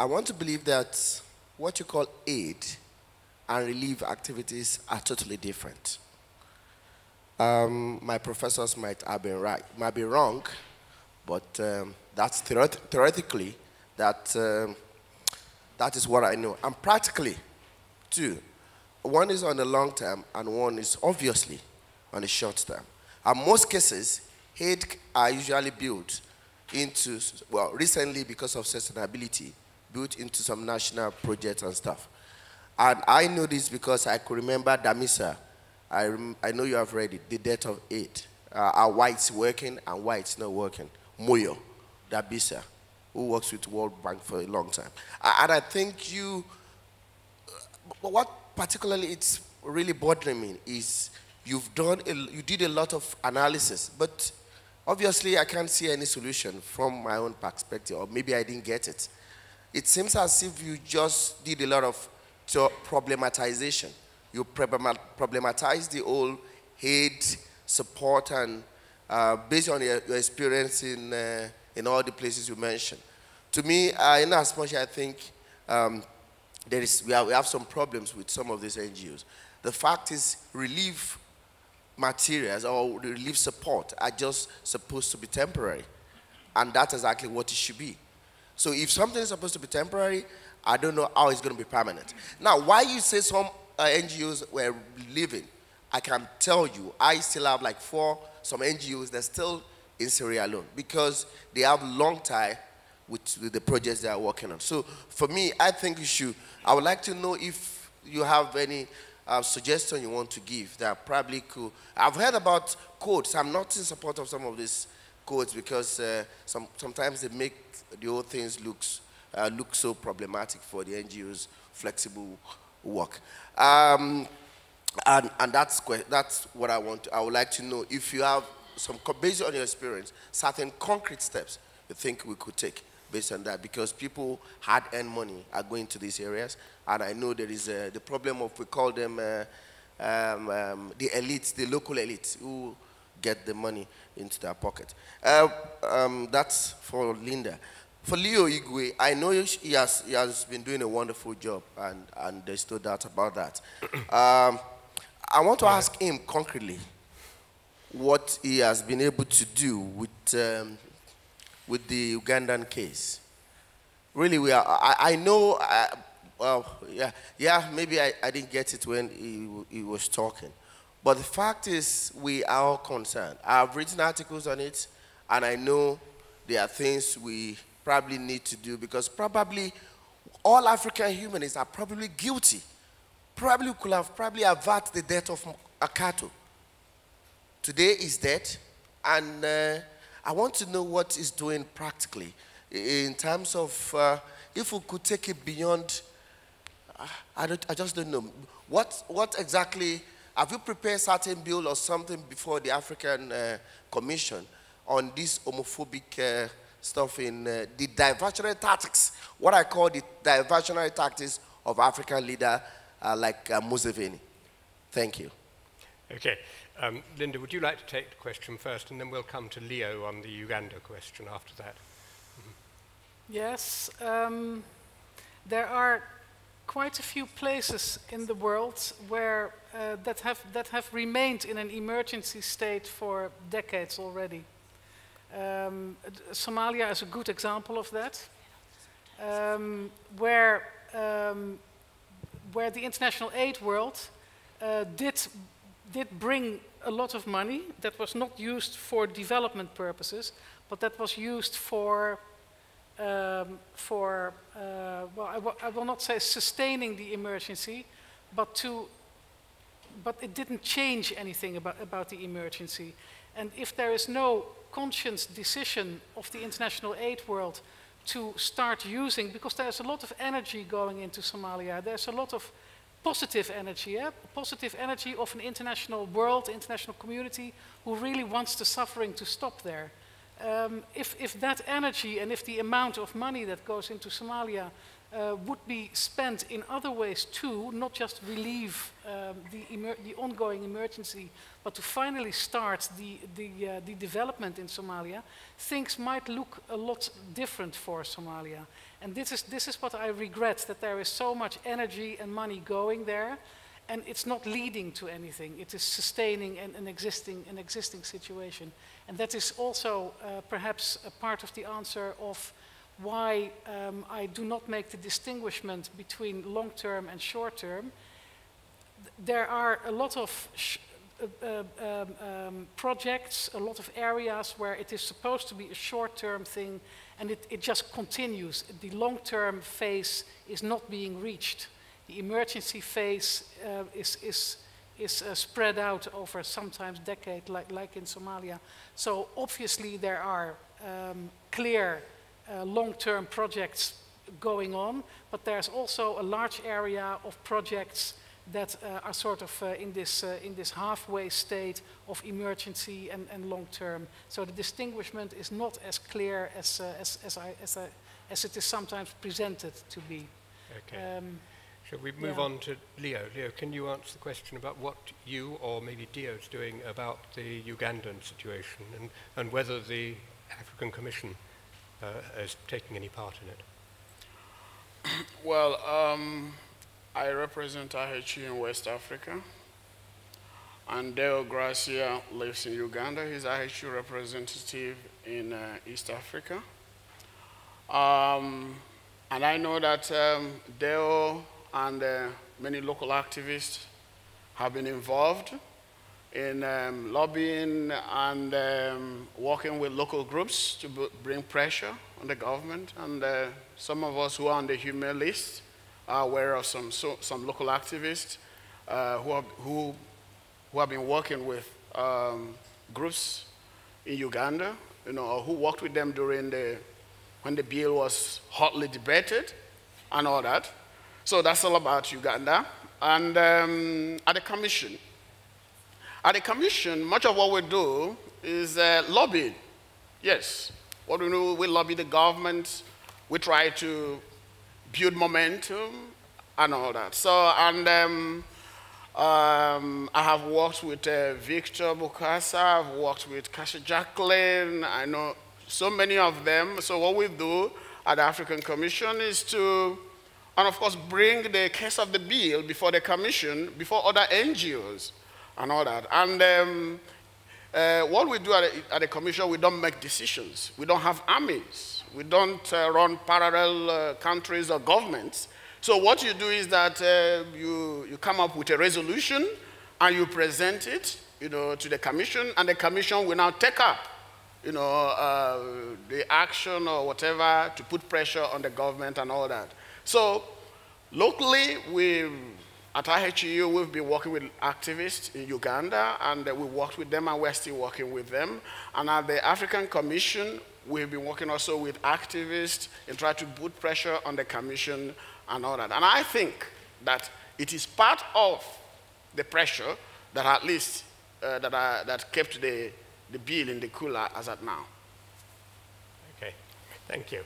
I want to believe that what you call aid and relief activities are totally different. My professors might have been right, might be wrong, but that's theoretically that is what I know. And practically, too, one is on the long term and one is obviously on the short term. In most cases, aid are usually built into, well, recently because of sustainability, built into some national projects and stuff. And I know this because I could remember Damisa. I know you have read it, The Death of Aid. Are whites working and whites not working? Moyo, Damisa, who works with World Bank for a long time. And I think what particularly it's really bothering me is you did a lot of analysis, but obviously I can't see any solution from my own perspective, or maybe I didn't get it. It seems as if you just did a lot of problematization. You problematize the whole aid, support, and based on your experience in all the places you mentioned. To me, in as much I think we have some problems with some of these NGOs. The fact is, relief materials or relief support are just supposed to be temporary. And that's exactly what it should be. So if something is supposed to be temporary, I don't know how it's going to be permanent. Now, why you say some NGOs were leaving, I can tell you, I still have like some NGOs that are still in Sierra Leone because they have long tie with the projects they are working on. So for me, I think I would like to know if you have any suggestion you want to give that probably could. I've heard about codes. I'm not in support of some of these codes because sometimes they make the whole things look so problematic for the NGOs' flexible work. And that's what I want. I would like to know if you have based on your experience, certain concrete steps you think we could take based on that, because people hard-earned money are going to these areas, and I know there is the problem of, we call them the elites, the local elites who get the money into their pocket. That's for Linda. For Leo Igwe, I know he has been doing a wonderful job, and there's no doubt about that. I want to ask him concretely what he has been able to do with the Ugandan case. Really, I know, well, yeah, maybe I didn't get it when he was talking. But the fact is, we are all concerned. I've written articles on it, and I know there are things we probably need to do, because probably all African humanists are probably guilty. Probably could have averted the death of Akato. Today is dead, and I want to know what he's doing practically in terms of if we could take it beyond. I just don't know what exactly. Have you prepared certain bill or something before the African Commission on this homophobic stuff in the diversionary tactics? What I call the diversionary tactics of African leader like Museveni. Thank you. Okay. Linda, would you like to take the question first, and then we'll come to Leo on the Uganda question after that? Mm-hmm. Yes. There are quite a few places in the world where that have remained in an emergency state for decades already. Somalia is a good example of that, where the international aid world did bring a lot of money that was not used for development purposes, but that was used for well, I will not say sustaining the emergency, but it didn't change anything about the emergency. And if there is no conscious decision of the international aid world to start using, because there's a lot of energy going into Somalia, there's a lot of positive energy, positive energy of an international world, international community who really wants the suffering to stop there. If that energy and if the amount of money that goes into Somalia would be spent in other ways too, not just relieve the ongoing emergency, but to finally start the development in Somalia, things might look a lot different for Somalia. And this is what I regret, that there is so much energy and money going there, and it's not leading to anything. It is sustaining an existing situation. And that is also perhaps a part of the answer of why I do not make the distinguishment between long-term and short-term. There are a lot of projects, a lot of areas where it is supposed to be a short-term thing, and it just continues. The long-term phase is not being reached. The emergency phase is spread out over sometimes decades, like in Somalia. So obviously there are clear long-term projects going on, but there's also a large area of projects that are sort of in this halfway state of emergency and long-term. So the distinguishment is not as clear as it is sometimes presented to be. Okay. Shall we move on to Leo? Leo, can you answer the question about what you or maybe Dio's doing about the Ugandan situation and whether the African Commission is taking any part in it? Well, I represent IHE in West Africa, and Deo Gracia lives in Uganda. He's IHE representative in East Africa. And I know that Deo and many local activists have been involved in lobbying and working with local groups to bring pressure on the government. And some of us who are on the Humanist are aware of some local activists who have been working with groups in Uganda, or who worked with them during when the bill was hotly debated and all that. So that's all about Uganda. And at the Commission, much of what we do is lobbying. Yes, what we do, we lobby the government. We try to build momentum and all that. So, and I have worked with Victor Bukasa, I've worked with Kasha Jacqueline, I know so many of them. So what we do at the African Commission is to, and of course, bring the case of the bill before the Commission, before other NGOs and all that. And what we do at the Commission, we don't make decisions. We don't have armies. We don't run parallel countries or governments. So what you do is that you come up with a resolution and you present it, to the Commission, and the Commission will now take up, the action or whatever to put pressure on the government and all that. So locally, at IHEU, we've been working with activists in Uganda, and we worked with them, and we're still working with them. And at the African Commission, we've been working also with activists and try to put pressure on the Commission and all that. And I think that it is part of the pressure that at least that kept the bill in the cooler as at now. Okay, thank you.